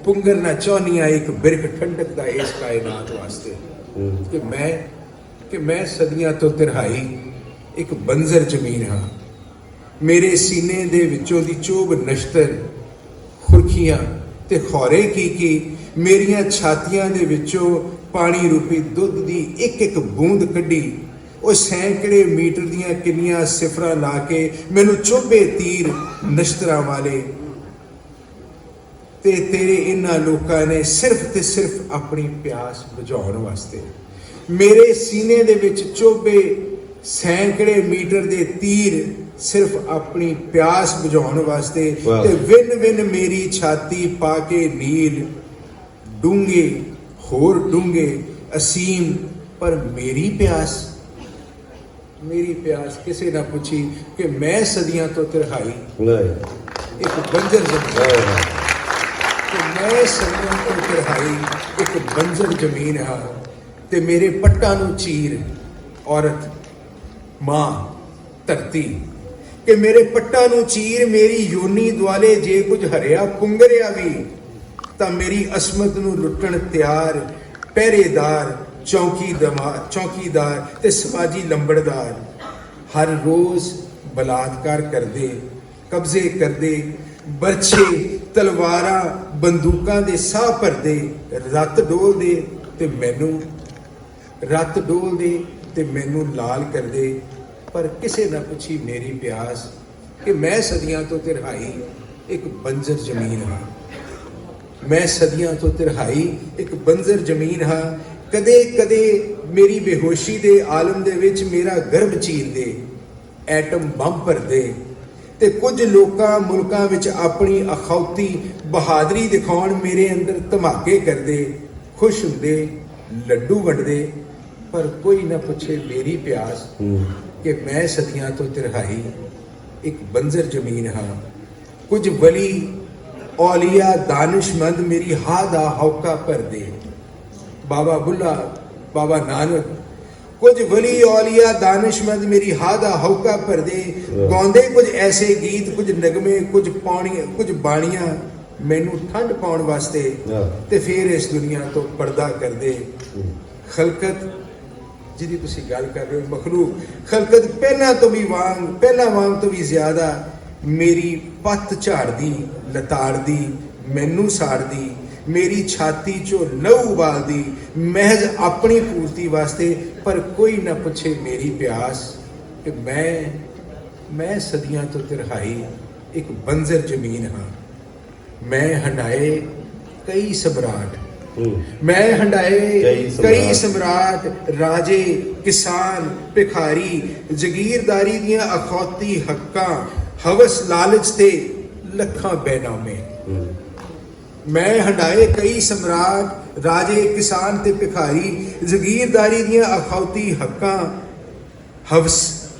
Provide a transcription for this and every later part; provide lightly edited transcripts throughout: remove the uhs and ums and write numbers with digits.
पुंगरना चाहनी एक बिरख ठंडक दा इस कायनात वास्ते कि मैं सदियां तो तिरहाई एक बंजर जमीन हाँ। मेरे सीने दे विचों दी चोब नश्तर खुरखियां ते खौरे की मेरियां छातियां दे विचों पानी रूपी दुध दी एक बूंद कड्डी ਉਹ सैकड़े मीटर ਦੀਆਂ ਕਿੰਨੀਆਂ ਸਿਫਰਾਂ ਲਾ ਕੇ ਮੈਨੂੰ ਚੋਬੇ ਤੀਰ ਨਸ਼ਤਰਾਂ ਵਾਲੇ ਤੇ ਤੇਰੇ ਇਹਨਾਂ ਲੋਕਾਂ ਨੇ ਸਿਰਫ ਤੇ ਸਿਰਫ ਆਪਣੀ ਪਿਆਸ ਬੁਝਾਉਣ ਵਾਸਤੇ ਮੇਰੇ ਸੀਨੇ ਦੇ ਵਿੱਚ ਚੋਬੇ ਸੈਕੜੇ ਮੀਟਰ ਦੇ ਤੀਰ ਸਿਰਫ ਆਪਣੀ ਪਿਆਸ ਬੁਝਾਉਣ ਵਾਸਤੇ ਤੇ ਵਿਨ ਮੇਰੀ ਛਾਤੀ ਪਾ ਕੇ ਨੀਲ ਡੂੰਘੇ ਹੋਰ ਡੂੰਘੇ ਅਸੀਮ ਪਰ ਮੇਰੀ ਪਿਆਸ किसी ना पूछी कि मैं सदियां तो तिरहाई एक बंजर जमीन कि मैं सदियां तो तिरहाई एक बंजर जमीन हाँ ते मेरे पट्टा नू चीर औरत मां धरती कि मेरे पट्टा नू चीर मेरी योनी दुआले जे कुछ हरिया पुंगरिया भी तां मेरी असमत नू लुटण तैयार पहरेदार चौकीदार ते समाजी लंबड़दार हर रोज बलात्कार करदे कब्जे करदे बरछे तलवारां बंदूकां दे साह भरदे रत डोलदे ते मैनू लाल करदे पर किसे ना पुछी मेरी प्यास कि मैं सदियां तो तिरहाई एक बंजर जमीन हाँ। मैं सदियां तो तिरहाई एक बंजर जमीन हाँ। कदे कदे मेरी बेहोशी दे आलम दे विच मेरा गर्भ चीर दे एटम बम भर दे ते कुछ लोकां मुल्कां विच अपनी अखौती बहादरी दिखाउण मेरे अंदर धमाके कर दे खुश हुंदे लड्डू वंडदे पर कोई ना पूछे मेरी प्यास कि मैं सदियां तो तिरहाई एक बंजर जमीन हाँ। कुछ वली औलिया दानिशमंद मेरी हा दा हौका भर दे बाबा बुल्ला बाबा नानक कुछ वली औलिया दानिशमंद मेरी हादा हौका भर दे गाउंदे कुछ ऐसे गीत कुछ नगमे कुछ बाणियां मैनू ठंड पाउण वास्ते ते फिर इस दुनिया तो पर्दा कर दे खलकत जिहदी तुसीं गल कर रहे हो मखलूक खलकत पहला वांग तो भी ज्यादा मेरी पत्त झाड़दी लताड़दी मैनू साड़दी मेरी छाती चो लहू उबालदी महज अपनी पूर्ति वास्ते पर कोई ना पूछे मेरी प्यास कि मैं सदियां तो तिरहाई एक बंजर जमीन हाँ। मैं हंडाए कई सम्राट राजे किसान भिखारी जगीरदारी दियां अखौती हक्कां हवस लालच ते लखां बैनामे मैं हंडाए कई सम्राट राजे किसान ते भिखारी जगीरदारी दियां अखौती हक्कां हवस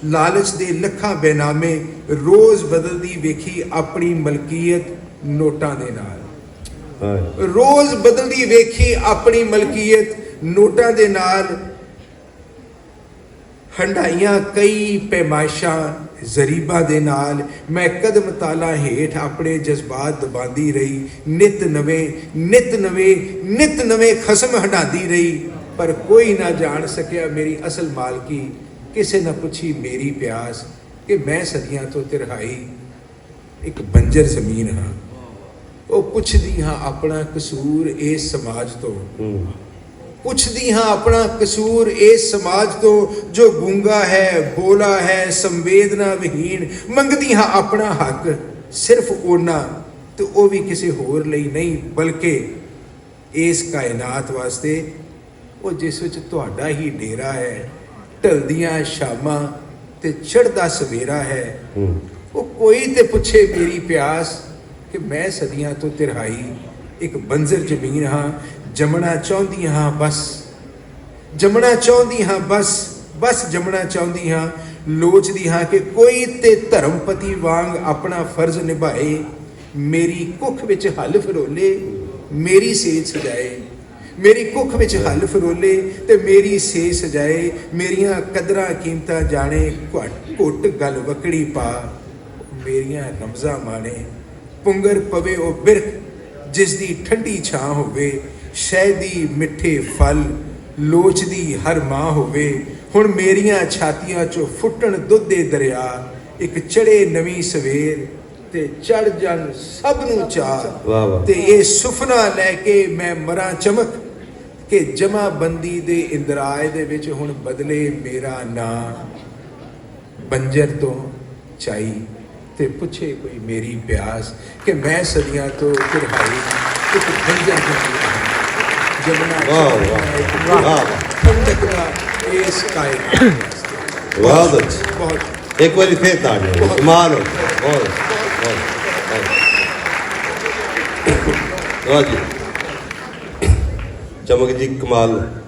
लालच दे लखां बेनामे रोज बदलदी वेखी अपनी मलकीयत नोटां दे नाल रोज बदलदी वेखी अपनी मलकीयत नोटां दे नाल हंडाइयां कई पैमाइशां जरीबा दे नाल मैं कदम ताला हेठ अपने जज्बात दबांदी रही नित नवे खसम हटाती रही पर कोई ना जान सकिया मेरी असल मालकी किसे ना पूछी मेरी प्यास कि मैं सदियां तो तिरहाई एक बंजर जमीन हाँ। वो पुछदी हाँ अपना कसूर इस समाज तो पुछदी हाँ अपना कसूर इस समाज तो जो गूंगा है बोला है संवेदना विहीन मंगदी हाँ अपना हक सिर्फ ओना तो वो भी किसी होर लई नहीं बल्कि इस कायनात वास्ते वो जिस विच तुहाडा ही डेरा है ढलदियां शामां ते चढ़दा सवेरा है वो कोई ते पुछे मेरी प्यास कि मैं सदियां तो तिरहाई एक बंजर जमीन हाँ। जमना चाहती हाँ बस जमना चाहती हाँ बस जमना चाहती हाँ लोचदी हाँ कि कोई ते धर्मपति वांग अपना फर्ज निभाए मेरी कुख विच हल फरोले मेरी सेज सजाए मेरी कुख विच हल फरोले ते मेरी सेज सजाए मेरियां कदरां कीमतां जाने घुट गल वकड़ी पा मेरियां रमज़ां माने पुंगर पवे ओ बिरख ਜਿਸ ਦੀ ਠੰਡੀ ਛਾਂ ਹੋਵੇ, ਸ਼ਹਿਦੀ ਮਿੱਠੇ ਫਲ ਲੋਚਦੀ ਹਰ ਮਾਂ ਹੋਵੇ। ਹੁਣ ਮੇਰੀਆਂ ਛਾਤੀਆਂ ਚੋਂ ਫੁੱਟਣ ਦੁੱਧ ਦੇ ਦਰਿਆ, ਇੱਕ ਚੜੇ ਨਵੀਂ ਸਵੇਰ ਤੇ ਚੜ ਜਾਣ ਸਭ ਨੂੰ ਚਾਹ। ਵਾਹ ਵਾਹ। ਤੇ ਇਹ ਸੁਪਨਾ ਲੈ ਕੇ ਮੈਂ ਮਰਾਂ ਚਮਕ ਕਿ ਜਮਾਬੰਦੀ ਦੇ ਇੰਦਰਾਜ ਦੇ ਵਿੱਚ ਹੁਣ ਬਦਲੇ ਮੇਰਾ ਨਾਂ ਬੰਜਰ ਤੋਂ ਚਾਈ, ਤੇ ਪੁੱਛੇ ਕੋਈ ਮੇਰੀ ਪਿਆਸ ਕਿ ਮੈਂ ਸਦੀਆਂ ਤੋਂ ਤਿਰਹਾਈ ਇੱਕ ਬੰਜਰ ਦੀ ਜਮਨਾ ਵਾਹ ਵਾਹ ਠੰਡਕ ਦਾ ਇਸ ਕਾਇਨਾਤ। ਬਹੁਤ ਅੱਛਾ। ਬਹੁਤ ਇੱਕ ਵਾਰੀ ਫੇਰ ਤਾੜੀਆਂ, ਕਮਾਲ ਹੋ ਗਿਆ। ਬਹੁਤ ਵਾਹ ਜੀ, ਚਮਕ ਜੀ ਕਮਾਲ।